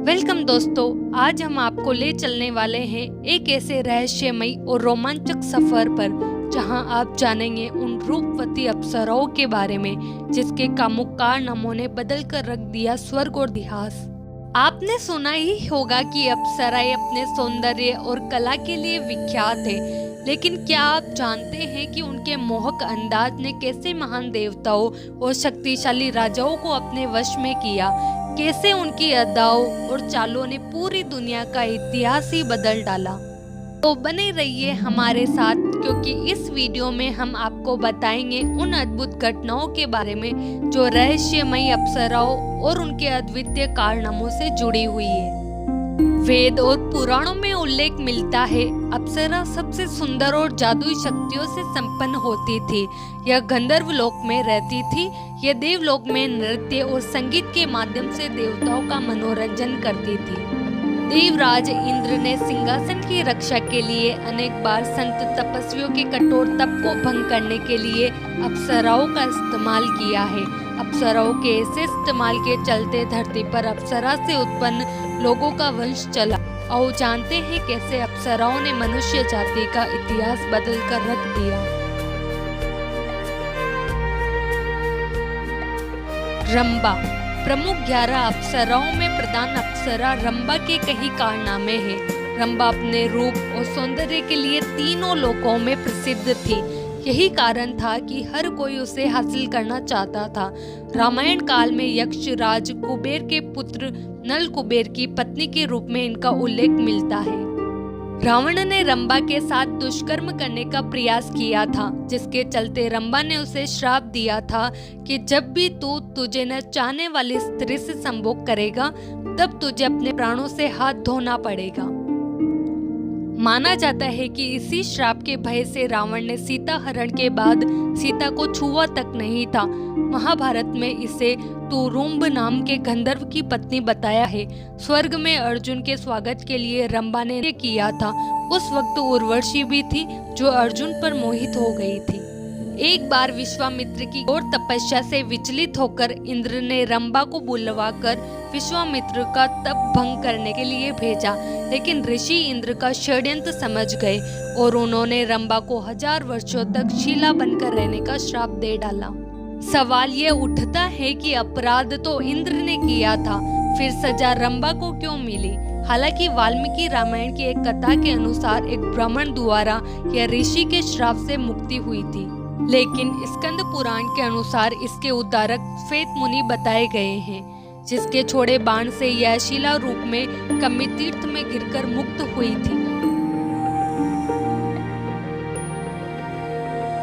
Welcome दोस्तों, आज हम आपको ले चलने वाले हैं एक ऐसे रहस्यमयी और रोमांचक सफर पर जहां आप जानेंगे उन रूपवती अप्सराओं के बारे में जिसके कामुक कारनामों ने बदल कर रख दिया स्वर्ग और इतिहास। आपने सुना ही होगा कि अप्सराएं अपने सौंदर्य और कला के लिए विख्यात है, लेकिन क्या आप जानते हैं कि उनके मोहक अंदाज ने कैसे महान देवताओं और शक्तिशाली राजाओं को अपने वश में किया, कैसे उनकी अदाओं और चालों ने पूरी दुनिया का इतिहास ही बदल डाला। तो बने रहिए हमारे साथ, क्योंकि इस वीडियो में हम आपको बताएंगे उन अद्भुत घटनाओं के बारे में जो रहस्यमयी अप्सराओं और उनके अद्वितीय कारनामों से जुड़ी हुई है। वेद और पुराणों में उल्लेख मिलता है अप्सरा सबसे सुंदर और जादुई शक्तियों से संपन्न होती थी। यह गंधर्व लोक में रहती थी। यह देवलोक में नृत्य और संगीत के माध्यम से देवताओं का मनोरंजन करती थी। देवराज इंद्र ने सिंहासन की रक्षा के लिए अनेक बार संत तपस्वियों के कठोर तप को भंग करने के लिए अप्सराओं का इस्तेमाल किया है। अप्सराओं के ऐसे इस्तेमाल के चलते धरती पर अप्सरा से उत्पन्न लोगों का वंश चला। और जानते हैं कैसे अप्सराओं ने मनुष्य जाति का इतिहास बदल कर रख दिया। रंबा। प्रमुख 11 अप्सराओं में प्रधान अप्सरा रंबा के कई कारनामे हैं। रंबा अपने रूप और सौंदर्य के लिए तीनों लोकों में प्रसिद्ध थी। यही कारण था कि हर कोई उसे हासिल करना चाहता था। रामायण काल में यक्ष राज कुबेर के पुत्र नल कुबेर की पत्नी के रूप में इनका उल्लेख मिलता है। रावण ने रंबा के साथ दुष्कर्म करने का प्रयास किया था, जिसके चलते रंबा ने उसे श्राप दिया था कि जब भी तू तुझे न चाहने वाली स्त्री से संभोग करेगा, तब तुझे अपने प्राणों से हाथ धोना पड़ेगा। माना जाता है कि इसी श्राप के भय से रावण ने सीता हरण के बाद सीता को छुआ तक नहीं था। महाभारत में इसे तुरुम्ब नाम के गंधर्व की पत्नी बताया है। स्वर्ग में अर्जुन के स्वागत के लिए रंबा ने किया था। उस वक्त उर्वशी भी थी जो अर्जुन पर मोहित हो गई थी। एक बार विश्वामित्र की घोर तपस्या से विचलित होकर इंद्र ने रंबा को बुलवाकर विश्वामित्र का तप भंग करने के लिए भेजा, लेकिन ऋषि इंद्र का षड्यंत्र समझ गए और उन्होंने रंबा को 1000 वर्षों तक शिला बनकर रहने का श्राप दे डाला। सवाल ये उठता है कि अपराध तो इंद्र ने किया था, फिर सजा रंबा को क्यों मिली? हालांकि वाल्मीकि रामायण की एक कथा के अनुसार एक ब्राह्मण द्वारा यह ऋषि के श्राप से मुक्ति हुई थी, लेकिन स्कंद पुराण के अनुसार इसके उद्धारक श्वेत मुनि बताए गए हैं, जिसके छोड़े बाण से यह शिला रूप में कमी तीर्थ में गिरकर मुक्त हुई थी।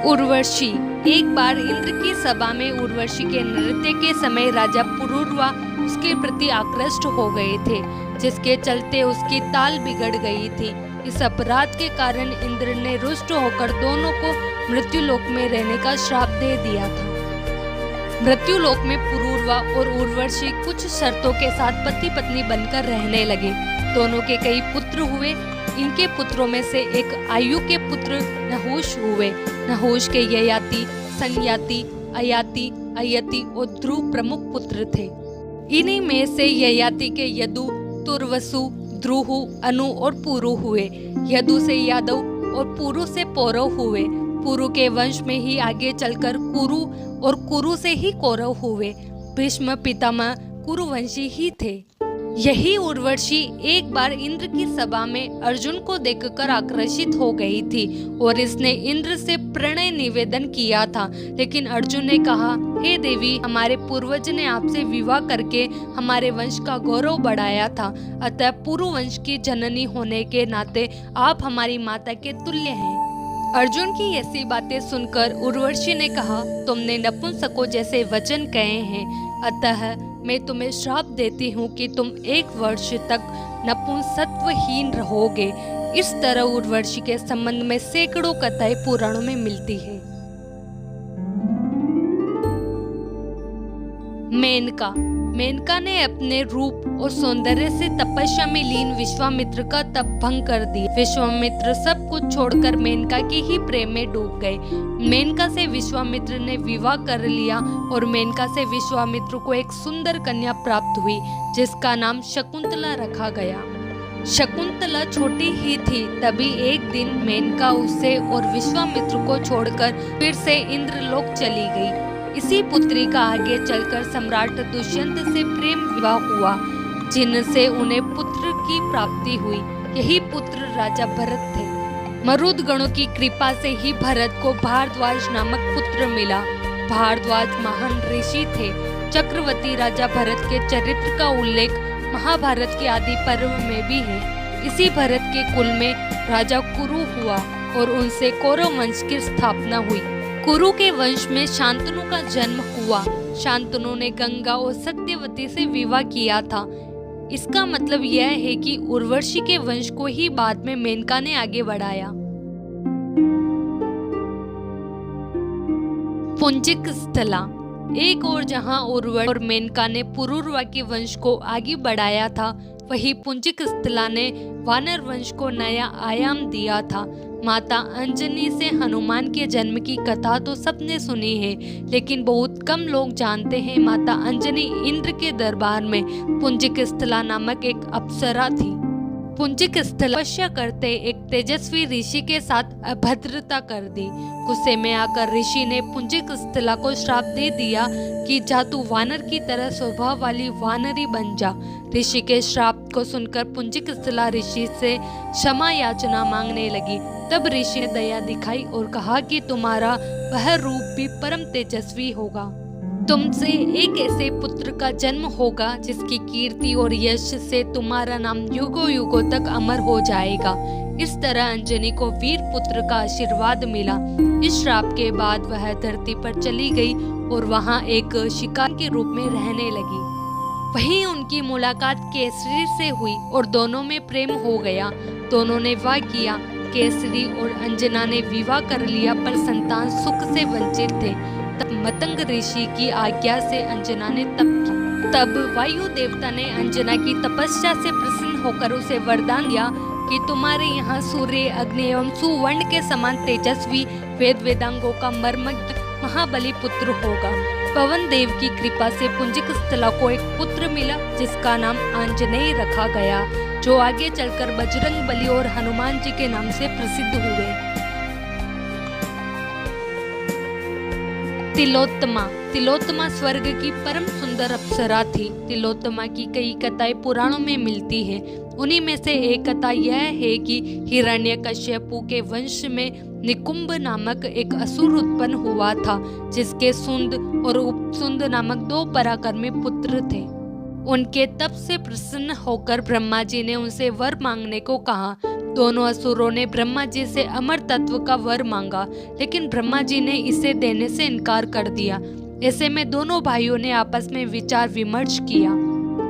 उर्वशी। एक बार इंद्र की सभा में उर्वशी के नृत्य के समय राजा पुरूरवा उसके प्रति आकृष्ट हो गए थे, जिसके चलते उसकी ताल बिगड़ गई थी। इस अपराध के कारण इंद्र ने रुष्ट होकर दोनों को मृत्युलोक में रहने का श्राप दे दिया था। मृत्युलोक में पुरूरवा और उर्वशी कुछ शर्तों के साथ पति पत्नी बनकर रहने लगे। दोनों के कई पुत्र हुए। इनके पुत्रों में से एक आयु के पुत्र नहुष हुए। नहुष के ययाति, संयाति, अयाति, अयति और ध्रुव प्रमुख पुत्र थे। इन्हीं में से ययाति के यदु, तुर्वसु, ध्रुहु, अनु और पुरु हुए। यदु से यादव और पुरु से पौरव हुए। पुरु के वंश में ही आगे चलकर कुरु और कुरु से ही कौरव हुए। भीष्म पितामह कुरुवंशी ही थे। यही उर्वशी एक बार इंद्र की सभा में अर्जुन को देखकर आकर्षित हो गई थी और इसने इंद्र से प्रणय निवेदन किया था, लेकिन अर्जुन ने कहा, हे देवी, हमारे पूर्वज ने आपसे विवाह करके हमारे वंश का गौरव बढ़ाया था, अतः पुरु वंश की जननी होने के नाते आप हमारी माता के तुल्य हैं। अर्जुन की ऐसी बातें सुनकर उर्वशी ने कहा, तुमने नपुंसकों जैसे वचन कहे हैं, अतः मैं तुम्हें श्राप देती हूँ कि तुम 1 वर्ष तक नपुंसकत्वहीन रहोगे। इस तरह उर्वशी के संबंध में सैकड़ों कथाएं पुराणों में मिलती है। मेनका। मेनका ने अपने रूप और सौंदर्य से तपस्या में लीन विश्वामित्र का तप भंग कर दिया। विश्वामित्र सब कुछ छोड़कर मेनका के ही प्रेम में डूब गए। मेनका से विश्वामित्र ने विवाह कर लिया और मेनका से विश्वामित्र को एक सुंदर कन्या प्राप्त हुई जिसका नाम शकुंतला रखा गया। शकुंतला छोटी ही थी, तभी एक दिन मेनका उसे और विश्वामित्र को छोड़कर फिर से इंद्रलोक चली गई। इसी पुत्री का आगे चलकर सम्राट दुष्यंत से प्रेम विवाह हुआ, जिनसे उन्हें पुत्र की प्राप्ति हुई। यही पुत्र राजा भरत थे। मरुद गणों की कृपा से ही भरत को भारद्वाज नामक पुत्र मिला। भारद्वाज महान ऋषि थे। चक्रवर्ती राजा भरत के चरित्र का उल्लेख महाभारत के आदि पर्व में भी है। इसी भरत के कुल में राजा कुरु हुआ और उनसे कौरव वंश की स्थापना हुई। कुरु के वंश में शांतनु का जन्म हुआ। शांतनु ने गंगा और सत्यवती से विवाह किया था। इसका मतलब यह है कि उर्वशी के वंश को ही बाद में मेनका ने आगे बढ़ाया। पुंजिक स्थला, एक और जहां उर्वशी और मेनका ने पुरुरवा के वंश को आगे बढ़ाया था, वही पुंजिक स्थला ने वानर वंश को नया आयाम दिया था। माता अंजनी से हनुमान के जन्म की कथा तो सबने सुनी है, लेकिन बहुत कम लोग जानते हैं माता अंजनी इंद्र के दरबार में पुंजिक स्थला नामक एक अप्सरा थी। पुंजिक स्थला तपस्या करते एक तेजस्वी ऋषि के साथ अभद्रता कर दी। गुस्से में आकर ऋषि ने पुंजिक स्थला को श्राप दे दिया कि जा तू वानर की तरह स्वभाव वाली वानरी बन जा। ऋषि के श्राप को सुनकर पुंजिक स्थला ऋषि से क्षमा याचना मांगने लगी। तब ऋषि ने दया दिखाई और कहा कि तुम्हारा वह रूप भी परम तेजस्वी होगा। तुमसे एक ऐसे पुत्र का जन्म होगा जिसकी कीर्ति और यश से तुम्हारा नाम युगों युगों तक अमर हो जाएगा। इस तरह अंजनी को वीर पुत्र का आशीर्वाद मिला। इस श्राप के बाद वह धरती पर चली गई और वहां एक शिकार के रूप में रहने लगी। वहीं उनकी मुलाकात केसरी से हुई और दोनों में प्रेम हो गया। दोनों ने विवाह किया। केसरी और अंजना ने विवाह कर लिया, पर संतान सुख से वंचित थे। तब मतंग ऋषि की आज्ञा से अंजना ने तप किया। तब वायु देवता ने अंजना की तपस्या से प्रसन्न होकर उसे वरदान दिया कि तुम्हारे यहाँ सूर्य, अग्नि एवं सुवर्ण के समान तेजस्वी वेद वेदांगों का मर्मज्ञ महाबली पुत्र होगा। पवन देव की कृपा से पुंजिक स्थला को एक पुत्र मिला जिसका नाम आंजनेय रखा गया, जो आगे चलकर बजरंग बली और हनुमान जी के नाम से प्रसिद्ध हुए। तिलोत्तमा, तिलोत्तमा स्वर्ग की परम सुंदर अप्सरा थी। तिलोत्तमा की कई कथाएं पुराणों में मिलती हैं। उन्हीं में से एक कथा यह है कि हिरण्यकश्यपु के वंश में निकुंभ नामक एक असुर उत्पन्न हुआ था, जिसके सुंद और उपसुंद नामक दो पराक्रमी पुत्र थे। उनके तप से प्रसन्न होकर ब्रह्मा जी ने उनसे वर मांगने को कहा। दोनों असुरों ने ब्रह्मा जी से अमर तत्व का वर मांगा, लेकिन ब्रह्मा जी ने इसे देने से इनकार कर दिया। ऐसे में दोनों भाइयों ने आपस में विचार विमर्श किया।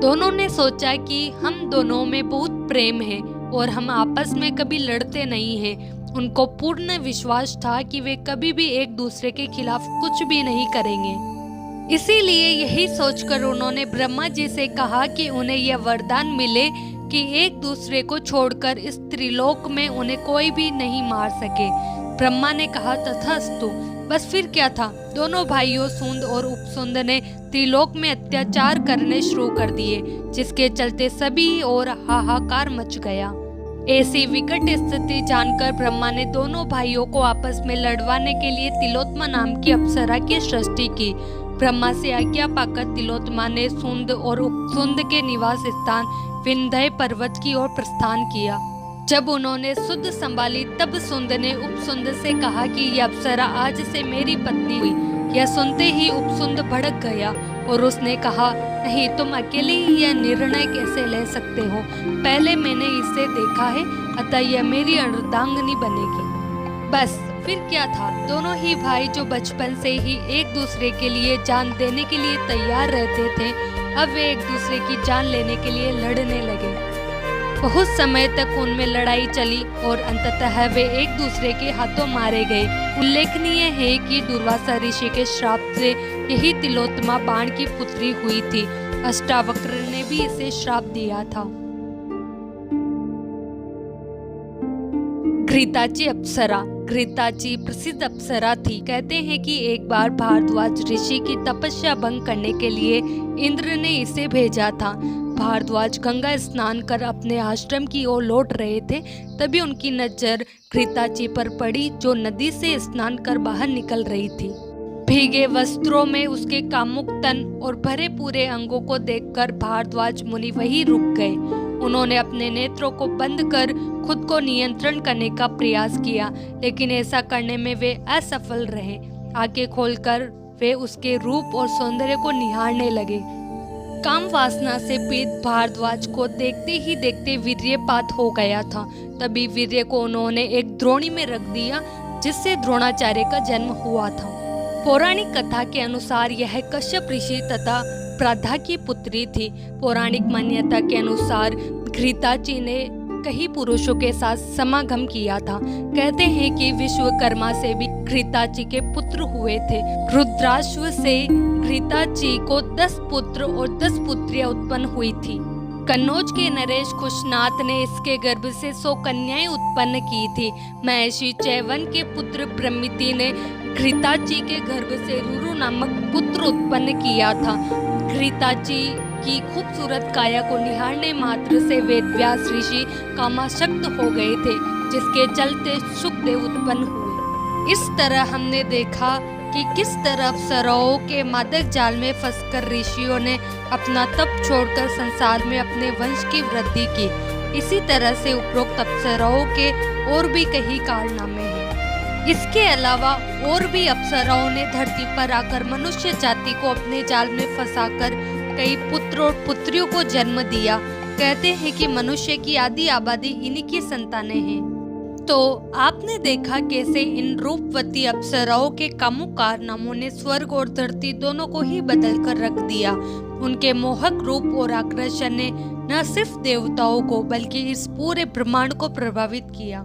दोनों ने सोचा कि हम दोनों में बहुत प्रेम है और हम आपस में कभी लड़ते नहीं हैं। उनको पूर्ण विश्वास था कि वे कभी भी एक दूसरे के खिलाफ कुछ भी नहीं करेंगे। इसीलिए यही सोचकर उन्होंने ब्रह्मा जी से कहा कि उन्हें यह वरदान मिले कि एक दूसरे को छोड़कर इस त्रिलोक में उन्हें कोई भी नहीं मार सके। ब्रह्मा ने कहा तथास्तु। बस फिर क्या था, दोनों भाइयों सुंद और उपसुंद ने त्रिलोक में अत्याचार करने शुरू कर दिए, जिसके चलते सभी और हाहाकार मच गया। ऐसी विकट स्थिति जानकर ब्रह्मा ने दोनों भाइयों को आपस में लड़वाने के लिए तिलोत्तमा नाम की अप्सरा की सृष्टि की। ब्रह्मा से आज्ञा पाकर तिलोत्तमा ने सुंद और उपसुंद के निवास स्थान विंध्य पर्वत की ओर प्रस्थान किया। जब उन्होंने सुध संभाली तब सुंद ने उपसुंद से कहा कि यह अप्सरा आज से मेरी पत्नी हुई। यह सुनते ही उपसुंद भड़क गया और उसने कहा, नहीं, तुम अकेले ही यह निर्णय कैसे ले सकते हो? पहले मैंने इसे देखा है, अतः यह मेरी अर्धांगिनी बनेगी। बस फिर क्या था, दोनों ही भाई जो बचपन से ही एक दूसरे के लिए जान देने के लिए तैयार रहते थे, अब वे एक दूसरे की जान लेने के लिए लड़ने लगे। बहुत समय तक उनमें लड़ाई चली और अंततः वे एक दूसरे के हाथों मारे गए। उल्लेखनीय है कि दुर्वासा ऋषि के श्राप से यही तिलोत्तमा बाण की पुत्री हुई थी। अष्टावक्र ने भी इसे श्राप दिया था। घृताची अप्सरा। घृताची प्रसिद्ध अप्सरा थी। कहते हैं कि एक बार भारद्वाज ऋषि की तपस्या भंग करने के लिए इंद्र ने इसे भेजा था। भारद्वाज गंगा स्नान कर अपने आश्रम की ओर लौट रहे थे, तभी उनकी नजर घृताची पर पड़ी, जो नदी से स्नान कर बाहर निकल रही थी। भीगे वस्त्रों में उसके कामुक तन और भरे पूरे अंगों को देखकर भारद्वाज मुनि वहीं रुक गए। उन्होंने अपने नेत्रों को बंद कर खुद को नियंत्रण करने का प्रयास किया, लेकिन ऐसा करने में वे असफल रहे। आंखें खोलकर वे उसके रूप और सौंदर्य को निहारने लगे। काम वासना से पीड़ित भारद्वाज को देखते ही देखते वीर्यपात हो गया था। तभी वीर्य को उन्होंने एक द्रोणी में रख दिया, जिससे द्रोणाचार्य का जन्म हुआ था। पौराणिक कथा के अनुसार यह कश्यप ऋषि तथा प्रधा की पुत्री थी। पौराणिक मान्यता के अनुसार घृताची ने कई पुरुषों के साथ समागम किया था। कहते हैं कि विश्वकर्मा से भी घृताची के पुत्र हुए थे। रुद्राश्व से घृताची को 10 पुत्र और 10 पुत्रियां उत्पन्न हुई थी। कन्नौज के नरेश खुशनाथ ने इसके गर्भ से 100 कन्याएं उत्पन्न की थी। महर्षि चैवन के पुत्र ब्रह्मिति ने घृताची के गर्भ से रुरु नामक पुत्र उत्पन्न किया था। घृताची की खूबसूरत काया को निहारने मात्र से वेदव्यास ऋषि कामासक्त हो गए थे, जिसके चलते शुकदेव उत्पन्न हुए। इस तरह हमने देखा कि किस तरह अप्सराओं के मादक जाल में फंसकर ऋषियों ने अपना तप छोड़कर संसार में अपने वंश की वृद्धि की। इसी तरह से उपरोक्त अप्सराओं के और भी कई कारनामे हैं। इसके अलावा और भी अप्सराओं ने धरती पर आकर मनुष्य जाति को अपने जाल में फंसाकर कई पुत्र और पुत्रियों को जन्म दिया। कहते हैं कि मनुष्य की आधी आबादी इन्हीं की संतानें हैं। तो आपने देखा कैसे इन रूपवती अप्सराओं के कामुक कारनामों ने स्वर्ग और धरती दोनों को ही बदल कर रख दिया। उनके मोहक रूप और आकर्षण ने न सिर्फ देवताओं को बल्कि इस पूरे ब्रह्मांड को प्रभावित किया।